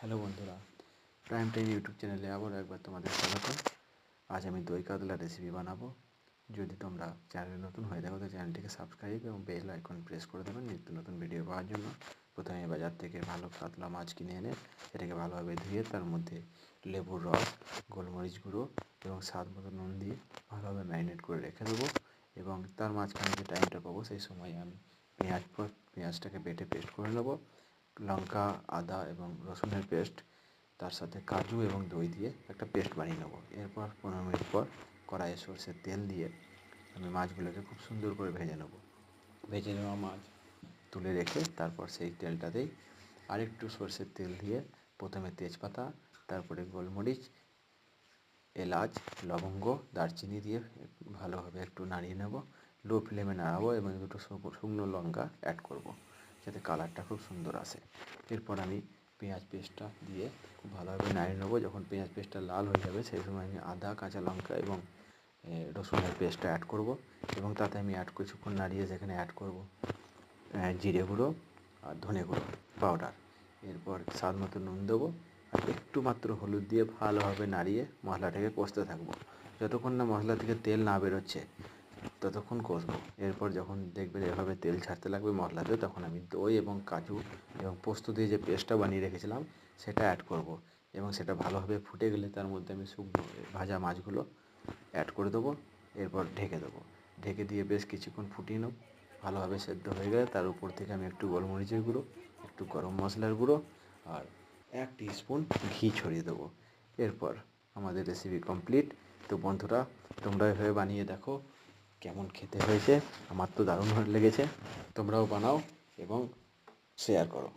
Hello বন্ধুরা, prime time YouTube চ্যানেলে আবারও একবার তোমাদের স্বাগত। আজ আমি দই কাতলা রেসিপি বানাবো। যদি তোমরা চ্যানেলে নতুন হয়ে থাকো তো চ্যানেলটিকে সাবস্ক্রাইব এবং বেল আইকন প্রেস করে দেবেন নিত্য নতুন ভিডিও পাওয়ার জন্য। প্রথমে বাজার থেকে ভালো কাতলা মাছ কিনে এনে সেটাকে ভালোভাবে ধুয়ে তার মধ্যে লেবুর রস, গোলমরিচ গুঁড়ো এবং স্বাদ মতো নুন দিয়ে ভালোভাবে ম্যারিনেট করে রেখে দেবো। এবং তার মাঝখানে যে টাইমটা পাবো সেই সময় আমি পেঁয়াজটাকে বেটে পেস্ট করে নেবো। লঙ্কা, আদা এবং রসুনের পেস্ট, তার সাথে কাজু এবং দই দিয়ে একটা পেস্ট বানিয়ে নেবো। এরপর 15 মিনিট পর কড়াইয়ে সরষের তেল দিয়ে আমি মাছগুলোকে খুব সুন্দর করে ভেজে নেবো। ভেজে নেওয়া মাছ তুলে রেখে তারপর সেই তেলটাতেই আরেকটু সরষের তেল দিয়ে প্রথমে তেজপাতা, তারপরে গোলমরিচ, এলাচ, লবঙ্গ, দারচিনি দিয়ে ভালোভাবে একটু নাড়িয়ে নেব। লো ফ্লেমে নাড়াবো এবং দুটো শুকনো লঙ্কা অ্যাড করব যাতে কালারটা খুব সুন্দর আসে। এরপর আমি পেঁয়াজ পেস্টটা দিয়ে খুব ভালোভাবে নাড়িয়ে নেবো। যখন পেঁয়াজ পেস্টটা লাল হয়ে যাবে সেই সময় আমি আদা, কাঁচা লঙ্কা এবং রসুনের পেস্টটা অ্যাড করব এবং তাতে আমি কিছুক্ষণ নাড়িয়ে সেখানে অ্যাড করব জিরে গুঁড়ো আর ধনে গুঁড়ো পাউডার। এরপর স্বাদ মতো নুন দেবো আর একটু মাত্র হলুদ দিয়ে ভালোভাবে নাড়িয়ে মশলাটাকে কষতে থাকবো যতক্ষণ না মশলা থেকে তেল না বেরোচ্ছে ততক্ষণ কষবো। এরপর যখন দেখবেন এভাবে তেল ছাড়তে লাগবে মশলাতে, তখন আমি দই এবং কাজু এবং পোস্ত দিয়ে যে পেস্টটা বানিয়ে রেখেছিলাম সেটা অ্যাড করব এবং সেটা ভালোভাবে ফুটে গেলে তার মধ্যে আমি শুকনো ভাজা মাছগুলো অ্যাড করে দেবো। এরপর ঢেকে দেবো। ঢেকে দিয়ে বেশ কিছুক্ষণ ফুটিয়ে নেব। ভালোভাবে সেদ্ধ হয়ে গেলে তার উপর থেকে আমি একটু গোলমরিচের গুঁড়ো, একটু গরম মশলার গুঁড়ো আর 1 টিস্পুন ঘি ছড়িয়ে দেবো। এরপর আমাদের রেসিপি কমপ্লিট। তো বন্ধুরা, তোমরা এভাবে বানিয়ে দেখো কেমন খেতে হয়েছে। আমার তো দারুণ লেগেছে। তোমরাও বানাও এবং শেয়ার করো।